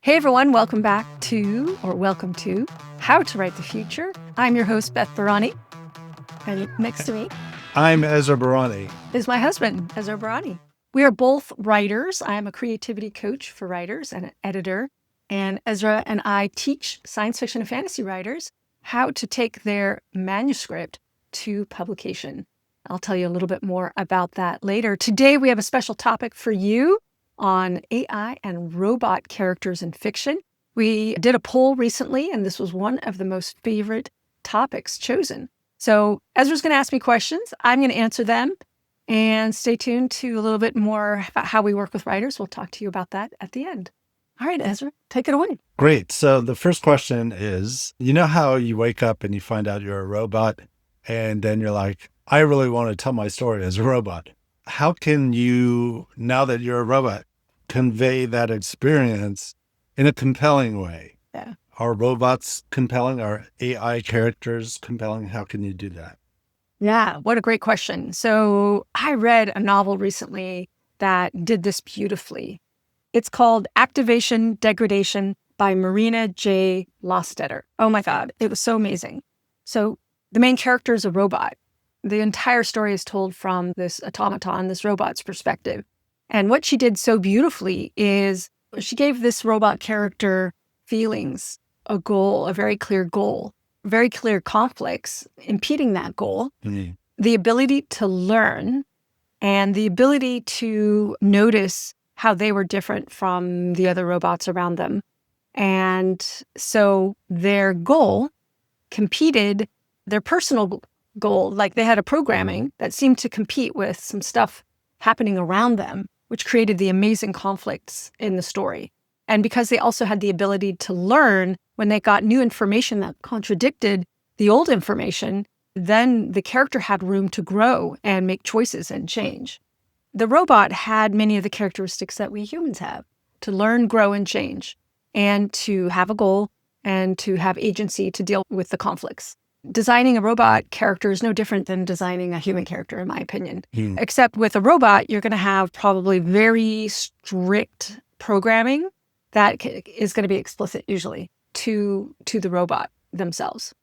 Hey everyone, welcome to How to Write the Future. I'm your host, Beth Barany, and next to me I'm Ezra Barany. is my husband, Ezra Barany. We are both writers. I am a creativity coach for writers and an editor, and Ezra and I teach science fiction and fantasy writers how to take their manuscript to publication. I'll tell you a little bit more about that later. Today, we have a special topic for you on AI and robot characters in fiction. We did a poll recently, and this was one of the most favorite topics chosen. So Ezra's going to ask me questions. I'm going to answer them. And stay tuned to a little bit more about how we work with writers. We'll talk to you about that at the end. All right, Ezra, take it away. Great. So the first question is, you know how you wake up and you find out you're a robot, and then you're like, I really want to tell my story as a robot. How can you, now that you're a robot, convey that experience in a compelling way? Yeah. Are robots compelling? Are AI characters compelling? How can you do that? Yeah, what a great question. So I read a novel recently that did this beautifully. It's called Activation Degradation by Marina J. Lostetter. Oh my God, it was so amazing. So the main character is a robot. The entire story is told from this automaton, this robot's perspective. And what she did so beautifully is she gave this robot character feelings, a goal, a very clear goal, very clear conflicts impeding that goal, the ability to learn, and the ability to notice how they were different from the other robots around them. And so their goal competed, their personal goal, like they had a programming that seemed to compete with some stuff happening around them, which created the amazing conflicts in the story. And because they also had the ability to learn when they got new information that contradicted the old information, then the character had room to grow and make choices and change. The robot had many of the characteristics that we humans have: to learn, grow, and change, and to have a goal and to have agency to deal with the conflicts. Designing a robot character is no different than designing a human character, in my opinion. Except with a robot, you're going to have probably very strict programming that is going to be explicit usually to the robot themselves.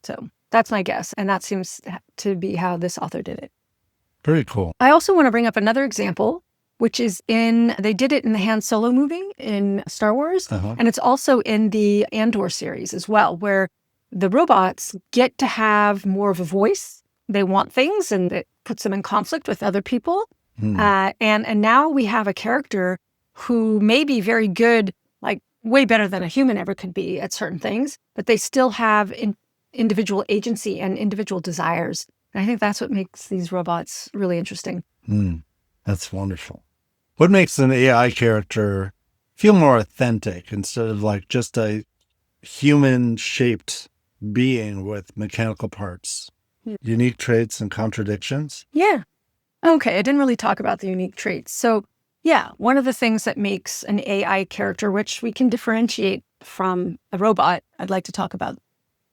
So that's my guess. And that seems to be how this author did it. Very cool. I also want to bring up another example, which is they did it in the Han Solo movie in Star Wars. And it's also in the Andor series as well, where the robots get to have more of a voice. They want things, and it puts them in conflict with other people. And now we have a character who may be very good, like way better than a human ever could be at certain things, but they still have individual agency and individual desires. And I think that's what makes these robots really interesting. That's wonderful. What makes an AI character feel more authentic instead of like just a human-shaped being with mechanical parts? Unique traits and contradictions? Yeah. Okay, I didn't really talk about the unique traits. So yeah, one of the things that makes an AI character, which we can differentiate from a robot, I'd like to talk about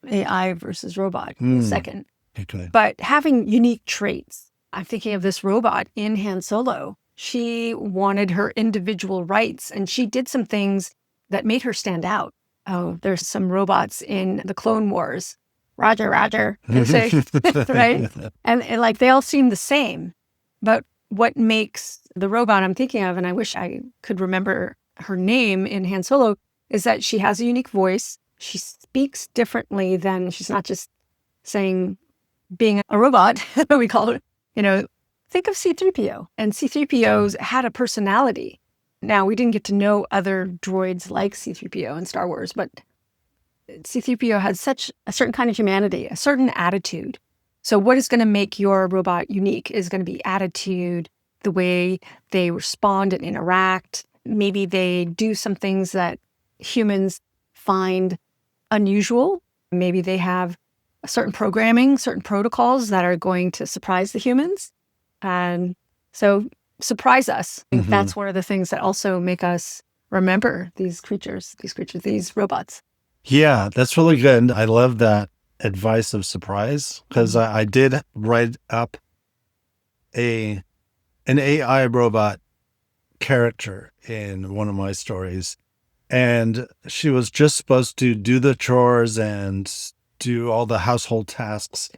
AI versus robot in a second. Okay. But having unique traits. I'm thinking of this robot in Han Solo. She wanted her individual rights, and she did some things that made her stand out. Oh, there's some robots in the Clone Wars. Roger, Roger, they say, right? And like they all seem the same. But what makes the robot I'm thinking of, and I wish I could remember her name in Han Solo, is that she has a unique voice. She speaks differently than, she's not just saying, being a robot, we call it, think of C-3PO. And C-3PO's had a personality. Now, we didn't get to know other droids like C-3PO in Star Wars, but C-3PO had such a certain kind of humanity, a certain attitude. So what is going to make your robot unique is going to be attitude, the way they respond and interact. Maybe they do some things that humans find unusual. Maybe they have a certain programming, certain protocols that are going to surprise the humans. And so surprise us. I think that's one of the things that also make us remember these robots. Yeah, that's really good. I love that advice of surprise, because I did write up an AI robot character in one of my stories. And she was just supposed to do the chores and do all the household tasks.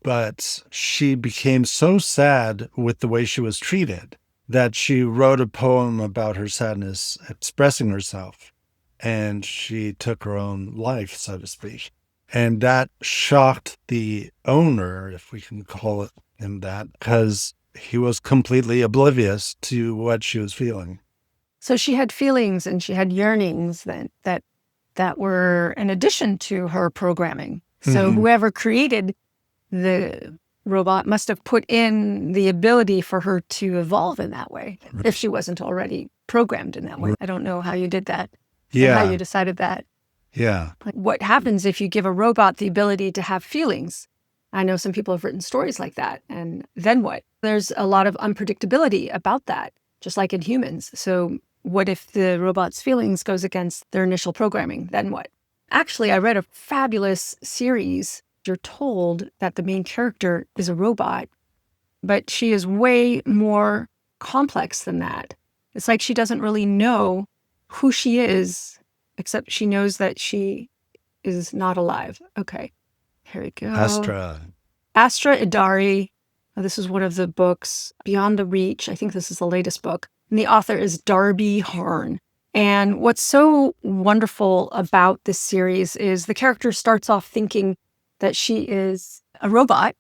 But she became so sad with the way she was treated that she wrote a poem about her sadness, expressing herself. And she took her own life, so to speak. And that shocked the owner, if we can call it him that, because he was completely oblivious to what she was feeling. So she had feelings and she had yearnings that were in addition to her programming. So whoever created the robot must have put in the ability for her to evolve in that way, if she wasn't already programmed in that way. I don't know how you did that. Yeah. How you decided that. Yeah. Like, what happens if you give a robot the ability to have feelings? I know some people have written stories like that. And then what? There's a lot of unpredictability about that, just like in humans. So what if the robot's feelings goes against their initial programming? Then what? Actually, I read a fabulous series. You're told that the main character is a robot, but she is way more complex than that. It's like she doesn't really know who she is, except she knows that she is not alive. Okay, here we go. Astra Idari. This is one of the books, Beyond the Reach. I think this is the latest book. And the author is Darby Harn. And what's so wonderful about this series is the character starts off thinking that she is a robot.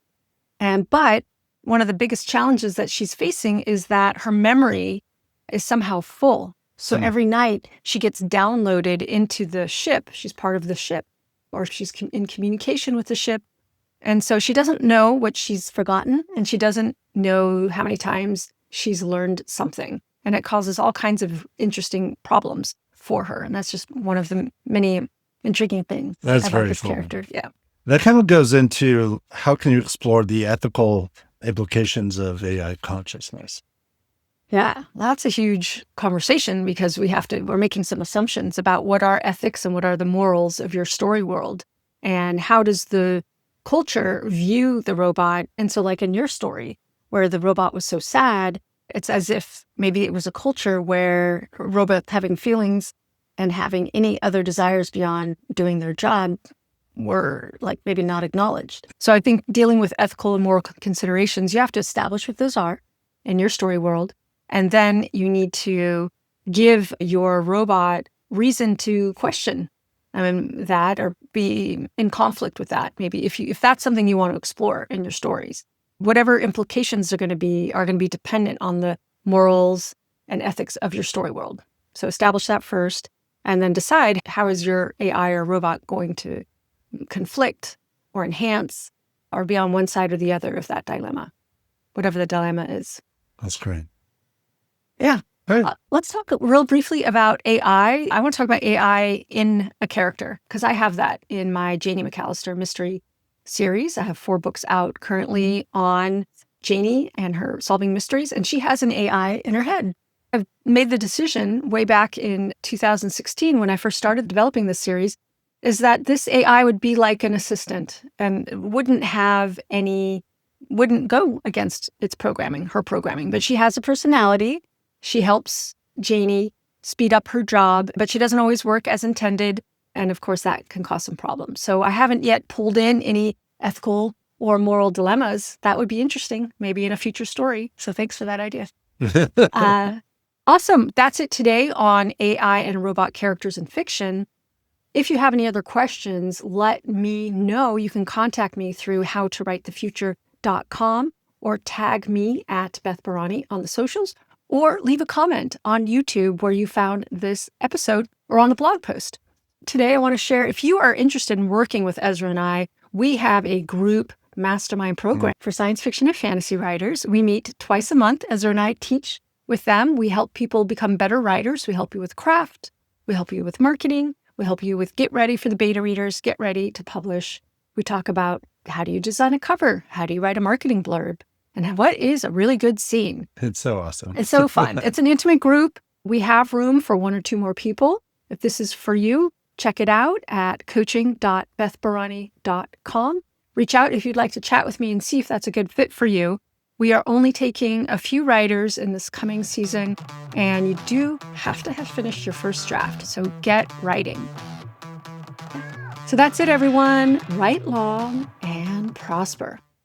But one of the biggest challenges that she's facing is that her memory is somehow full. So every night she gets downloaded into the ship. She's part of the ship, or she's in communication with the ship. And so she doesn't know what she's forgotten, and she doesn't know how many times she's learned something. And it causes all kinds of interesting problems for her. And that's just one of the many intriguing things about this character. Yeah. That kind of goes into how can you explore the ethical implications of AI consciousness? Yeah, that's a huge conversation because we're making some assumptions about what are ethics and what are the morals of your story world. And how does the culture view the robot? And so like in your story, where the robot was so sad, it's as if maybe it was a culture where robots having feelings and having any other desires beyond doing their job were like maybe not acknowledged. So I think dealing with ethical and moral considerations, you have to establish what those are in your story world. And then you need to give your robot reason to question that or be in conflict with that. Maybe if that's something you want to explore in your stories, whatever implications are going to be dependent on the morals and ethics of your story world. So establish that first, and then decide how is your AI or robot going to conflict or enhance or be on one side or the other of that dilemma, whatever the dilemma is. That's great. Yeah. Hey. Let's talk real briefly about AI. I want to talk about AI in a character because I have that in my Janie McAllister mystery series. I have 4 books out currently on Janie and her solving mysteries, and she has an AI in her head. I've made the decision way back in 2016 when I first started developing this series is that this AI would be like an assistant and wouldn't go against its programming, her programming, but she has a personality. She helps Janie speed up her job, but she doesn't always work as intended. And of course, that can cause some problems. So I haven't yet pulled in any ethical or moral dilemmas. That would be interesting, maybe in a future story. So thanks for that idea. Awesome. That's it today on AI and robot characters in fiction. If you have any other questions, let me know. You can contact me through howtowritethefuture.com or tag me at Beth Barany on the socials, or leave a comment on YouTube where you found this episode or on the blog post. Today, I want to share, if you are interested in working with Ezra and I, we have a group mastermind program for science fiction and fantasy writers. We meet twice a month. Ezra and I teach with them. We help people become better writers. We help you with craft. We help you with marketing. We help you with get ready for the beta readers, get ready to publish. We talk about how do you design a cover? How do you write a marketing blurb? And what is a really good scene? It's so awesome. It's so fun. It's an intimate group. We have room for 1 or 2 more people. If this is for you, check it out at coaching.bethbarany.com. Reach out if you'd like to chat with me and see if that's a good fit for you. We are only taking a few writers in this coming season, and you do have to have finished your first draft, so get writing. So that's it, everyone. Write long and prosper.